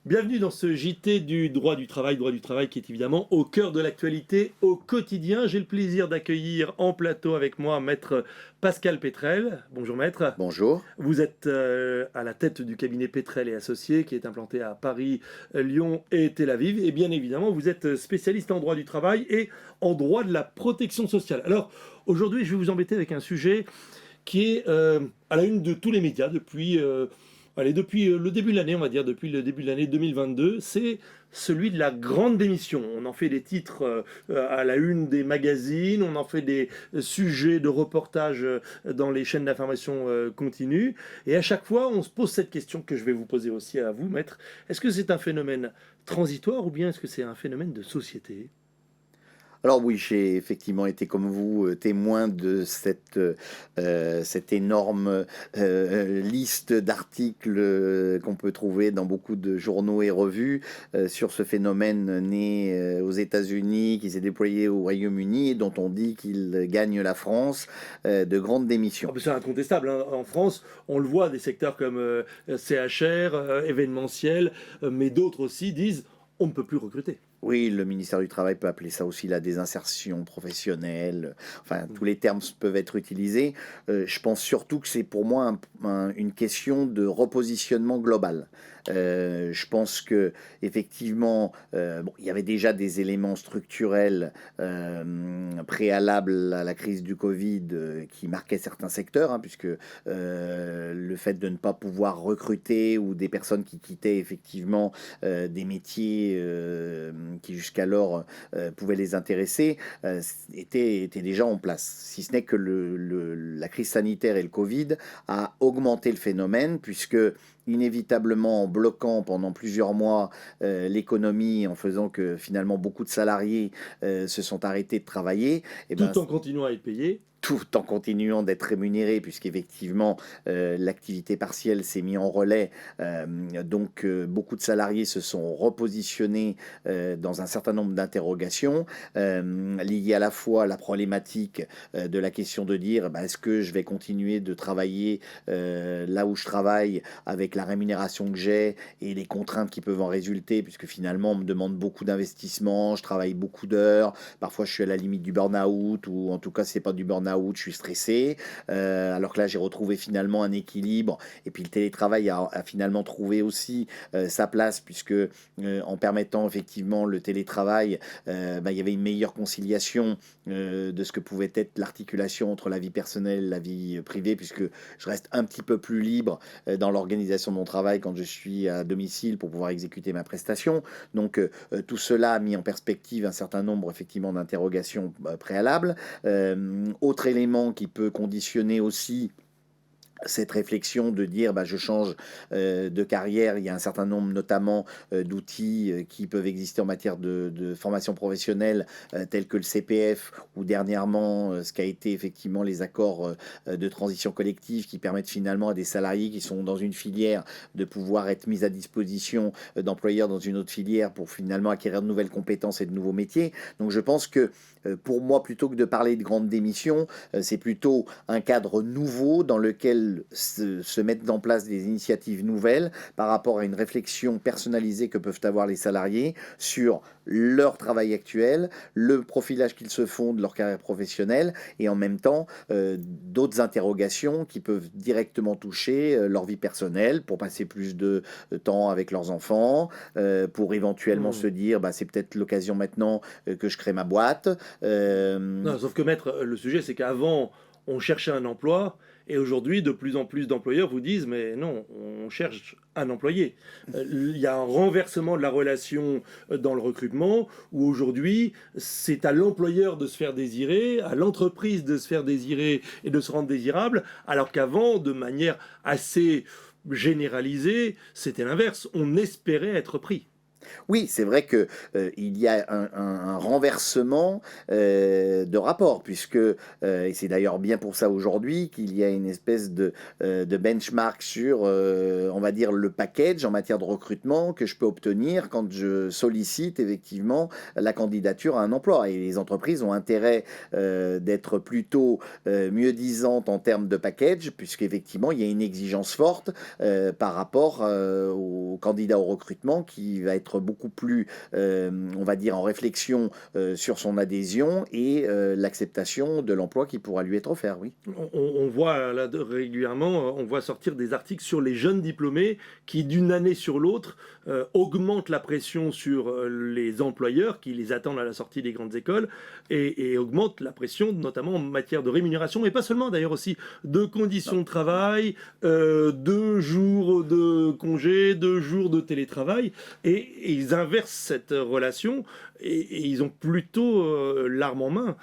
Bienvenue dans ce JT du droit du travail qui est évidemment au cœur de l'actualité au quotidien. J'ai le plaisir d'accueillir en plateau avec moi maître Pascal Pétrel. Bonjour maître. Bonjour. Vous êtes à la tête du cabinet Pétrel et Associés qui est implanté à Paris, Lyon et Tel Aviv. Et bien évidemment, vous êtes spécialiste en droit du travail et en droit de la protection sociale. Alors aujourd'hui, je vais vous embêter avec un sujet qui est à la une de tous les médias depuis le début de l'année, on va dire, depuis le début de l'année 2022, c'est celui de la grande démission. On en fait des titres à la une des magazines, on en fait des sujets de reportages dans les chaînes d'information continue. Et à chaque fois, on se pose cette question que je vais vous poser aussi à vous, maître. Est-ce que c'est un phénomène transitoire ou bien est-ce que c'est un phénomène de société ? Alors oui, j'ai effectivement été comme vous témoin de cette énorme liste d'articles qu'on peut trouver dans beaucoup de journaux et revues sur ce phénomène né aux États-Unis, qui s'est déployé au Royaume-Uni et dont on dit qu'il gagne la France de grandes démissions. C'est incontestable, hein. En France, on le voit, des secteurs comme CHR, événementiel, mais d'autres aussi disent on ne peut plus recruter. Oui, le ministère du Travail peut appeler ça aussi la désinsertion professionnelle. Enfin, tous les termes peuvent être utilisés. Je pense surtout que c'est pour moi une question de repositionnement global. Je pense que effectivement, il y avait déjà des éléments structurels préalables à la crise du Covid qui marquaient certains secteurs, hein, puisque le fait de ne pas pouvoir recruter ou des personnes qui quittaient effectivement des métiers qui jusqu'alors pouvaient les intéresser, était déjà en place. Si ce n'est que la crise sanitaire et le Covid a augmenté le phénomène, puisque inévitablement en bloquant pendant plusieurs mois l'économie, en faisant que finalement beaucoup de salariés se sont arrêtés de travailler. Tout en continuant à être payés. Tout en continuant d'être rémunéré, puisqu'effectivement l'activité partielle s'est mise en relais. Donc beaucoup de salariés se sont repositionnés dans un certain nombre d'interrogations liées à la fois à la problématique de la question de dire est-ce que je vais continuer de travailler là où je travaille avec la rémunération que j'ai et les contraintes qui peuvent en résulter, puisque finalement on me demande beaucoup d'investissement, je travaille beaucoup d'heures, parfois je suis à la limite du burn-out, ou en tout cas c'est pas du burn-out, je suis stressé, alors que là j'ai retrouvé finalement un équilibre, et puis le télétravail a finalement trouvé aussi sa place, puisque en permettant effectivement le télétravail, il y avait une meilleure conciliation de ce que pouvait être l'articulation entre la vie personnelle et la vie privée, puisque je reste un petit peu plus libre dans l'organisation de mon travail quand je suis à domicile pour pouvoir exécuter ma prestation. Donc tout cela a mis en perspective un certain nombre effectivement d'interrogations préalables. Autre élément qui peut conditionner aussi cette réflexion de dire je change de carrière, il y a un certain nombre notamment d'outils qui peuvent exister en matière de formation professionnelle tels que le CPF ou dernièrement ce qu'a été effectivement les accords de transition collective qui permettent finalement à des salariés qui sont dans une filière de pouvoir être mis à disposition d'employeurs dans une autre filière pour finalement acquérir de nouvelles compétences et de nouveaux métiers. Donc je pense que pour moi, plutôt que de parler de grandes démissions, c'est plutôt un cadre nouveau dans lequel se mettent en place des initiatives nouvelles par rapport à une réflexion personnalisée que peuvent avoir les salariés sur leur travail actuel, le profilage qu'ils se font de leur carrière professionnelle, et en même temps d'autres interrogations qui peuvent directement toucher leur vie personnelle, pour passer plus de temps avec leurs enfants, pour éventuellement se dire c'est peut-être l'occasion maintenant que je crée ma boîte. Non, sauf que maître, le sujet c'est qu'avant on cherchait un emploi et aujourd'hui de plus en plus d'employeurs vous disent mais non, on cherche un employé. Il y a un renversement de la relation dans le recrutement où aujourd'hui c'est à l'employeur de se faire désirer, à l'entreprise de se faire désirer et de se rendre désirable, alors qu'avant de manière assez généralisée c'était l'inverse, on espérait être pris. Oui, c'est vrai que, il y a un renversement, de rapport puisque, et c'est d'ailleurs bien pour ça aujourd'hui qu'il y a une espèce de benchmark sur, on va dire le package en matière de recrutement que je peux obtenir quand je sollicite effectivement la candidature à un emploi et les entreprises ont intérêt, d'être plutôt, mieux-disantes en termes de package puisqu'effectivement il y a une exigence forte, par rapport, au candidat au recrutement qui va être beaucoup plus, on va dire, en réflexion sur son adhésion et l'acceptation de l'emploi qui pourra lui être offert, oui. On voit là, régulièrement, on voit sortir des articles sur les jeunes diplômés qui, d'une année sur l'autre, augmentent la pression sur les employeurs qui les attendent à la sortie des grandes écoles et augmentent la pression, notamment en matière de rémunération, mais pas seulement, d'ailleurs aussi de conditions Non. de travail, 2 jours de congé, 2 jours de télétravail, et ils inversent cette relation et ils ont plutôt l'arme en main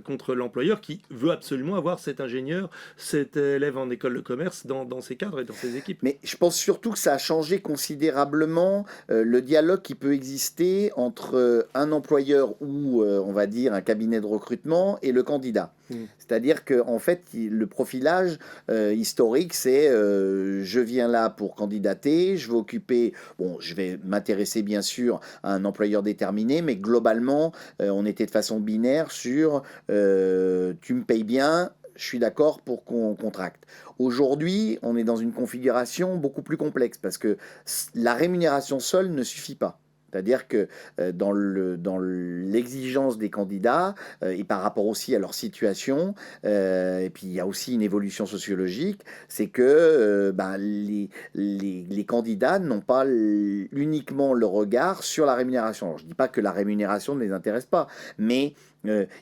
contre l'employeur qui veut absolument avoir cet ingénieur, cet élève en école de commerce dans ses cadres et dans ses équipes. Mais je pense surtout que ça a changé considérablement le dialogue qui peut exister entre un employeur ou, on va dire, un cabinet de recrutement et le candidat. Mm. C'est-à-dire que en fait, le profilage historique, c'est je viens là pour candidater, je vais occuper, bon, je vais m'intéresser bien sûr à un employeur déterminé, mais globalement, on était de façon binaire sur tu me payes bien, je suis d'accord pour qu'on contracte. Aujourd'hui, on est dans une configuration beaucoup plus complexe parce que la rémunération seule ne suffit pas. C'est-à-dire que dans l'exigence des candidats et par rapport aussi à leur situation, et puis il y a aussi une évolution sociologique, c'est que ben, les candidats n'ont pas uniquement le regard sur la rémunération. Alors, je ne dis pas que la rémunération ne les intéresse pas, mais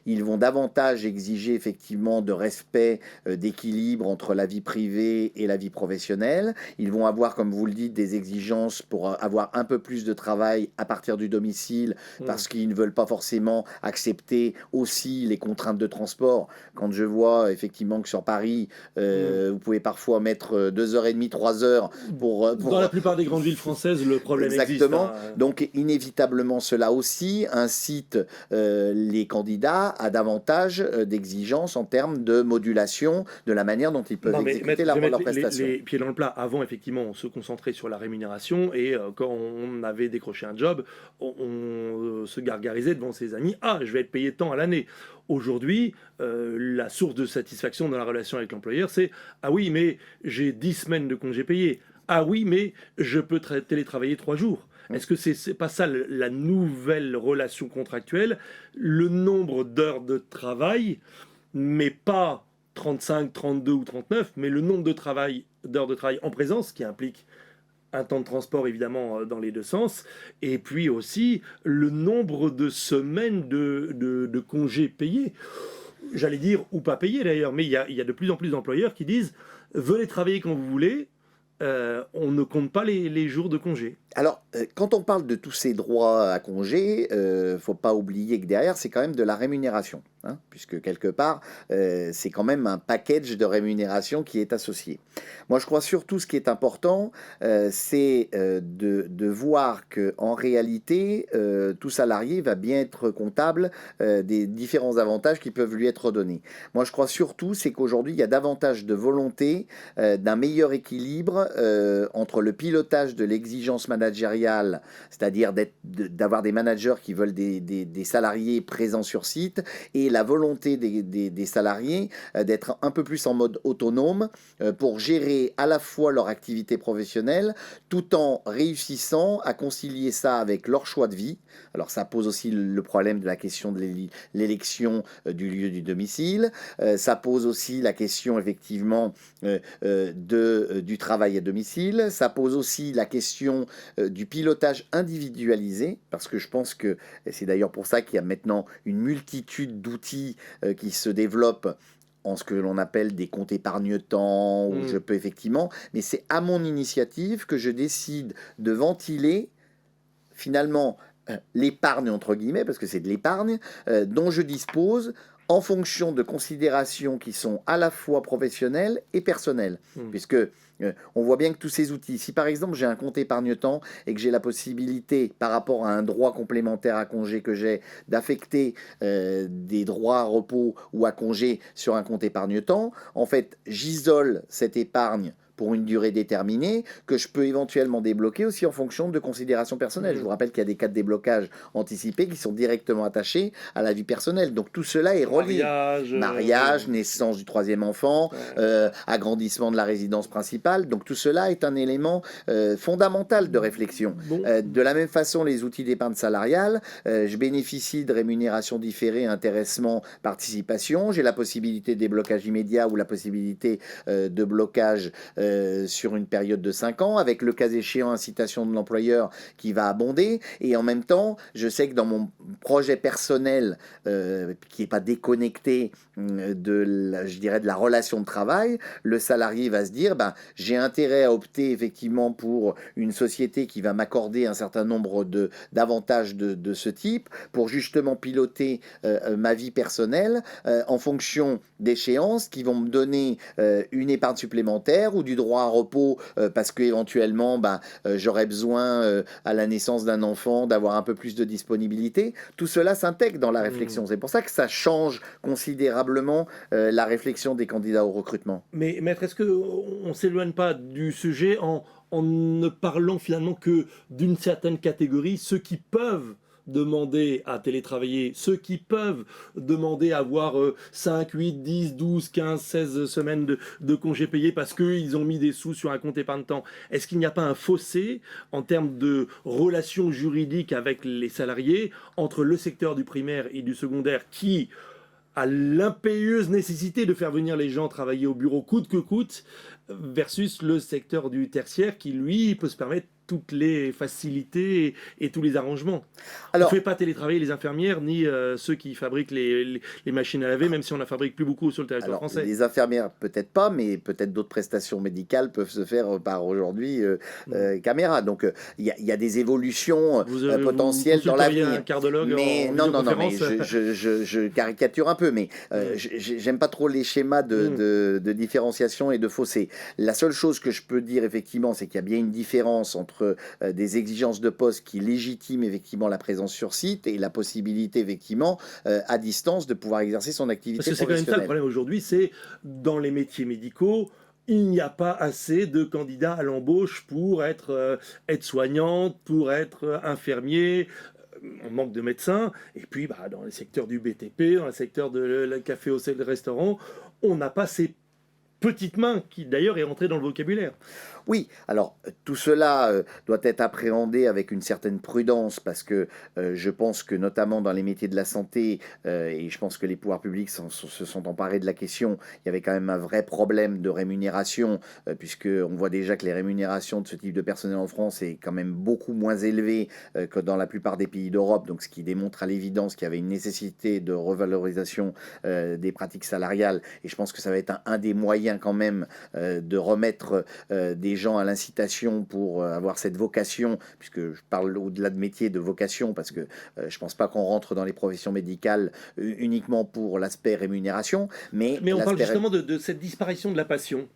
ils vont davantage exiger effectivement de respect, d'équilibre entre la vie privée et la vie professionnelle. Ils vont avoir, comme vous le dites, des exigences pour avoir un peu plus de travail à partir du domicile Mm. parce qu'ils ne veulent pas forcément accepter aussi les contraintes de transport. Quand je vois effectivement que sur Paris, Mm. vous pouvez parfois mettre 2h30, 3 heures Dans la plupart des grandes villes françaises, le problème existe, exactement. hein. Donc inévitablement, cela aussi incite les candidats à davantage d'exigences en termes de modulation de la manière dont ils peuvent Non, mais exécuter je vais leur mettre prestation. les pieds dans le plat. Avant, effectivement, on se concentrait sur la rémunération et quand on avait décroché un job, on se gargarisait devant ses amis. Ah, je vais être payé tant à l'année. Aujourd'hui, la source de satisfaction dans la relation avec l'employeur, c'est ah oui, mais j'ai 10 semaines de congés payés. Ah oui, mais je peux télétravailler 3 jours. Mm. Est-ce que c'est pas ça la nouvelle relation contractuelle? Le nombre d'heures de travail, mais pas 35, 32 ou 39, mais le nombre d'heures de travail en présence, qui implique un temps de transport évidemment dans les deux sens, et puis aussi le nombre de semaines de congés payés, j'allais dire, ou pas payés d'ailleurs, mais il y a de plus en plus d'employeurs qui disent, venez travailler quand vous voulez, on ne compte pas les jours de congé. Alors, quand on parle de tous ces droits à congé, faut pas oublier que derrière, c'est quand même de la rémunération, hein, puisque quelque part, c'est quand même un package de rémunération qui est associé. Moi, je crois surtout ce qui est important, c'est de voir que en réalité, tout salarié va bien être comptable des différents avantages qui peuvent lui être donnés. Moi, je crois surtout, c'est qu'aujourd'hui, il y a davantage de volonté d'un meilleur équilibre entre le pilotage de l'exigence managériale, c'est-à-dire d'avoir des managers qui veulent des salariés présents sur site, et la volonté des salariés d'être un peu plus en mode autonome pour gérer à la fois leur activité professionnelle tout en réussissant à concilier ça avec leur choix de vie. Alors ça pose aussi le problème de la question de l'élection du lieu du domicile, ça pose aussi la question effectivement du travail à domicile, ça pose aussi la question du pilotage individualisé, parce que je pense que, et c'est d'ailleurs pour ça qu'il y a maintenant une multitude d'outils qui se développent en ce que l'on appelle des comptes épargne-temps, où je peux effectivement, mais c'est à mon initiative que je décide de ventiler finalement l'épargne entre guillemets, parce que c'est de l'épargne dont je dispose en fonction de considérations qui sont à la fois professionnelles et personnelles. Puisque on voit bien que tous ces outils, si par exemple j'ai un compte épargne-temps et que j'ai la possibilité, par rapport à un droit complémentaire à congé que j'ai, d'affecter des droits à repos ou à congé sur un compte épargne-temps, en fait, j'isole cette épargne pour une durée déterminée, que je peux éventuellement débloquer aussi en fonction de considérations personnelles. Je vous rappelle qu'il y a des cas de déblocage anticipés qui sont directement attachés à la vie personnelle. Donc tout cela est relié. Mariage, naissance du troisième enfant, agrandissement de la résidence principale. Donc tout cela est un élément fondamental de réflexion. De la même façon, les outils d'épargne salariale, je bénéficie de rémunération différée, intéressement, participation. J'ai la possibilité de déblocage immédiat ou la possibilité de blocage sur une période de 5 ans, avec le cas échéant incitation de l'employeur qui va abonder. Et en même temps, je sais que dans mon projet personnel, qui n'est pas déconnecté je dirais, de la relation de travail, le salarié va se dire, j'ai intérêt à opter effectivement pour une société qui va m'accorder un certain nombre d'avantages de ce type, pour justement piloter ma vie personnelle en fonction d'échéances qui vont me donner une épargne supplémentaire ou du droit à repos parce qu'éventuellement j'aurais besoin à la naissance d'un enfant d'avoir un peu plus de disponibilité. Tout cela s'intègre dans la réflexion. C'est pour ça que ça change considérablement la réflexion des candidats au recrutement. Mais maître, est-ce qu'on ne s'éloigne pas du sujet en ne parlant finalement que d'une certaine catégorie, ceux qui peuvent demander à télétravailler, ceux qui peuvent demander à avoir 5, 8, 10, 12, 15, 16 semaines de congés payés parce qu'ils ont mis des sous sur un compte épargne-temps. Est-ce qu'il n'y a pas un fossé en termes de relations juridiques avec les salariés entre le secteur du primaire et du secondaire qui a l'impérieuse nécessité de faire venir les gens travailler au bureau coûte que coûte versus le secteur du tertiaire qui, lui, peut se permettre toutes les facilités et tous les arrangements. Alors, on ne fait pas télétravailler les infirmières ni ceux qui fabriquent les machines à laver, même si on n'en fabrique plus beaucoup sur le territoire français. Les infirmières, peut-être pas, mais peut-être d'autres prestations médicales peuvent se faire par aujourd'hui caméra. Donc, il y a des évolutions potentielles dans l'avenir. Un cardiologue mais non, mais je caricature un peu, mais j'aime pas trop les schémas de différenciation et de fossé. La seule chose que je peux dire, effectivement, c'est qu'il y a bien une différence entre des exigences de poste qui légitiment effectivement la présence sur site et la possibilité effectivement à distance de pouvoir exercer son activité professionnelle. Parce que c'est quand même ça le problème aujourd'hui, c'est dans les métiers médicaux, il n'y a pas assez de candidats à l'embauche pour être aide-soignante, pour être infirmier. On manque de médecins. Et puis dans les secteurs du BTP, dans le secteur de le café, hôtel, le restaurant, on n'a pas ces petites mains qui d'ailleurs est entrée dans le vocabulaire. Oui, alors tout cela doit être appréhendé avec une certaine prudence parce que je pense que notamment dans les métiers de la santé, et je pense que les pouvoirs publics se sont emparés de la question, il y avait quand même un vrai problème de rémunération puisqu'on voit déjà que les rémunérations de ce type de personnel en France est quand même beaucoup moins élevée que dans la plupart des pays d'Europe, donc ce qui démontre à l'évidence qu'il y avait une nécessité de revalorisation des pratiques salariales et je pense que ça va être un des moyens quand même de remettre des gens à l'incitation pour avoir cette vocation, puisque je parle au-delà de métier, de vocation, parce que je pense pas qu'on rentre dans les professions médicales uniquement pour l'aspect rémunération, mais on parle justement de cette disparition de la passion.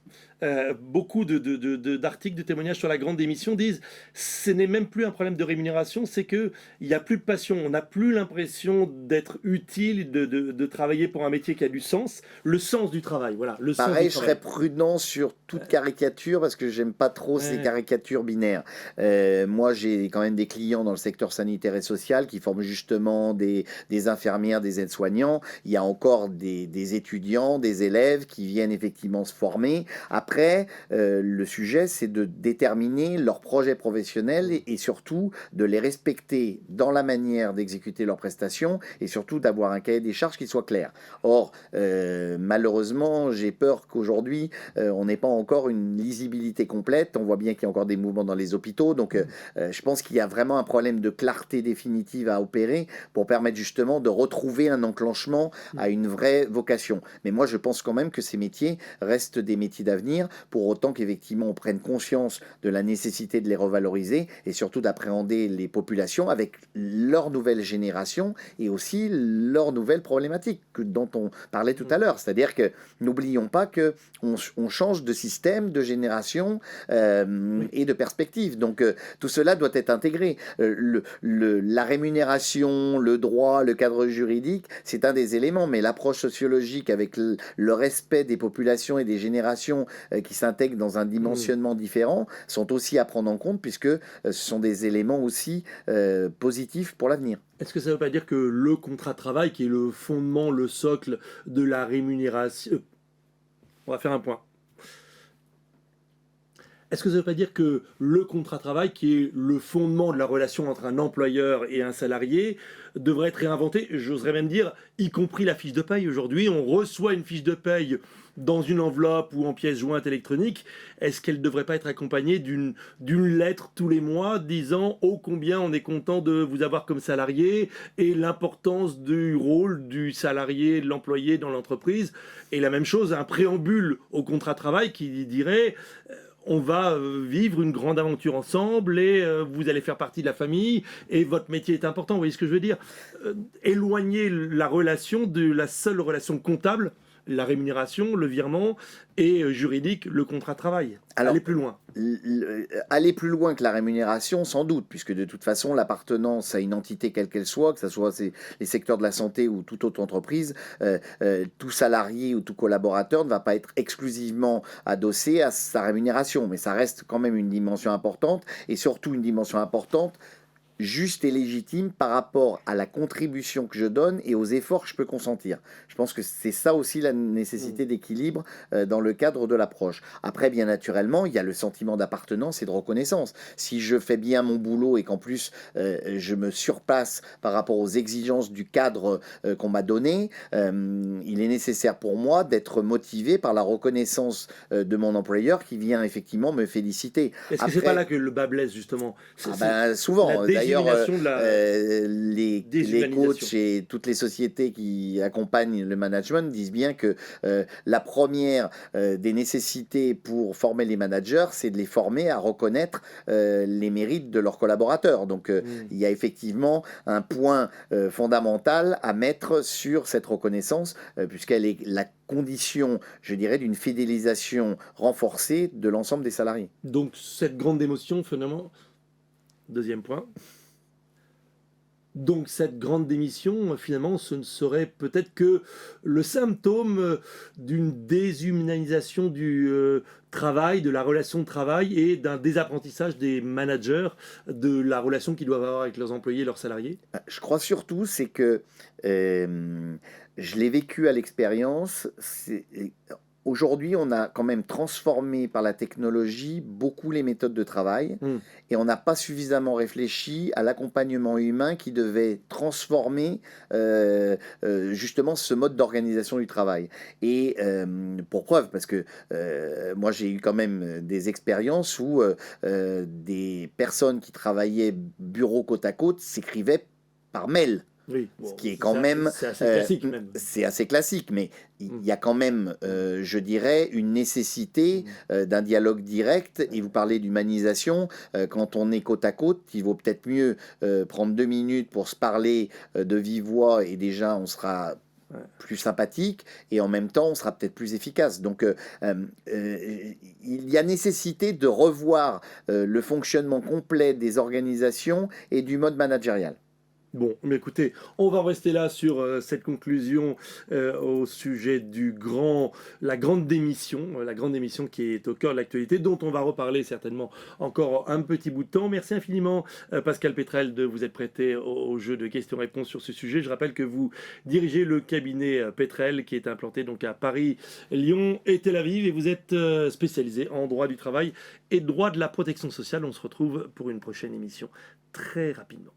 Beaucoup d'articles, de témoignages sur la grande démission disent ce n'est même plus un problème de rémunération, c'est qu'il n'y a plus de passion, on n'a plus l'impression d'être utile, de travailler pour un métier qui a du sens, le sens du travail, voilà. Pareil, je serais prudent sur toute caricature parce que j'aime pas trop ces caricatures binaires. Moi, j'ai quand même des clients dans le secteur sanitaire et social qui forment justement des infirmières, des aides-soignants. Il y a encore des étudiants, des élèves qui viennent effectivement se former. Après, le sujet, c'est de déterminer leurs projets professionnels et surtout de les respecter dans la manière d'exécuter leurs prestations et surtout d'avoir un cahier des charges qui soit clair. Or, malheureusement, j'ai peur qu'aujourd'hui, aujourd'hui, on n'est pas encore une lisibilité complète. On voit bien qu'il y a encore des mouvements dans les hôpitaux. Donc, je pense qu'il y a vraiment un problème de clarté définitive à opérer pour permettre justement de retrouver un enclenchement à une vraie vocation. Mais moi, je pense quand même que ces métiers restent des métiers d'avenir, pour autant qu'effectivement on prenne conscience de la nécessité de les revaloriser et surtout d'appréhender les populations avec leur nouvelle génération et aussi leurs nouvelles problématiques dont on parlait tout à l'heure. C'est-à-dire que n'oublions pas que on change de système, de génération et de perspective. Donc tout cela doit être intégré. La rémunération, le droit, le cadre juridique, c'est un des éléments, mais l'approche sociologique avec le respect des populations et des générations qui s'intègrent dans un dimensionnement différent sont aussi à prendre en compte, puisque ce sont des éléments aussi positifs pour l'avenir. Est-ce que ça ne veut pas dire que le contrat de travail, qui est le fondement, le socle de la rémunération... On va faire un point. Est-ce que ça ne veut pas dire que le contrat de travail, qui est le fondement de la relation entre un employeur et un salarié, devrait être réinventé? J'oserais même dire, y compris la fiche de paye. Aujourd'hui, on reçoit une fiche de paye dans une enveloppe ou en pièce jointe électronique. Est-ce qu'elle ne devrait pas être accompagnée d'une lettre tous les mois disant ô combien on est content de vous avoir comme salarié et l'importance du rôle du salarié, de l'employé dans l'entreprise? Et la même chose, un préambule au contrat de travail qui dirait on va vivre une grande aventure ensemble et vous allez faire partie de la famille et votre métier est important. Vous voyez ce que je veux dire? Éloigner la relation de la seule relation comptable, la rémunération, le virement, et juridique, le contrat de travail. Alors, aller plus loin. Aller plus loin que la rémunération, sans doute, puisque de toute façon, l'appartenance à une entité quelle qu'elle soit, que ce soit les secteurs de la santé ou toute autre entreprise, tout salarié ou tout collaborateur ne va pas être exclusivement adossé à sa rémunération, mais ça reste quand même une dimension importante, et surtout une dimension importante juste et légitime par rapport à la contribution que je donne et aux efforts que je peux consentir. Je pense que c'est ça aussi la nécessité d'équilibre dans le cadre de l'approche. Après, bien naturellement, il y a le sentiment d'appartenance et de reconnaissance. Si je fais bien mon boulot et qu'en plus je me surpasse par rapport aux exigences du cadre qu'on m'a donné, il est nécessaire pour moi d'être motivé par la reconnaissance de mon employeur qui vient effectivement me féliciter. Est-ce que c'est pas là que le bas blesse justement? Souvent, d'ailleurs, les déshumanisation. coachs et toutes les sociétés qui accompagnent le management disent bien que la première des nécessités pour former les managers, c'est de les former à reconnaître les mérites de leurs collaborateurs. Donc, il y a effectivement un point fondamental à mettre sur cette reconnaissance, puisqu'elle est la condition, je dirais, d'une fidélisation renforcée de l'ensemble des salariés. Donc, cette grande émotion, finalement... Deuxième point. Donc cette grande démission, finalement, ce ne serait peut-être que le symptôme d'une déshumanisation du travail, de la relation de travail et d'un désapprentissage des managers de la relation qu'ils doivent avoir avec leurs employés et leurs salariés. Je crois surtout, c'est que je l'ai vécu à l'expérience. Aujourd'hui, on a quand même transformé par la technologie beaucoup les méthodes de travail et on n'a pas suffisamment réfléchi à l'accompagnement humain qui devait transformer justement ce mode d'organisation du travail. Et pour preuve, parce que moi j'ai eu quand même des expériences où des personnes qui travaillaient bureau côte à côte s'écrivaient par mail. Oui, ce qui est quand même... C'est assez classique même. C'est assez classique, mais il y a quand même, je dirais, une nécessité d'un dialogue direct. Et vous parlez d'humanisation. Quand on est côte à côte, il vaut peut-être mieux prendre 2 minutes pour se parler de vive voix et déjà on sera plus sympathique et en même temps on sera peut-être plus efficace. Donc il y a nécessité de revoir le fonctionnement complet des organisations et du mode managérial. Bon, mais écoutez, on va rester là sur cette conclusion au sujet la grande démission qui est au cœur de l'actualité, dont on va reparler certainement encore un petit bout de temps. Merci infiniment Pascal Petrel de vous être prêté au jeu de questions-réponses sur ce sujet. Je rappelle que vous dirigez le cabinet Petrel qui est implanté donc à Paris, Lyon et Tel Aviv et vous êtes spécialisé en droit du travail et droit de la protection sociale. On se retrouve pour une prochaine émission très rapidement.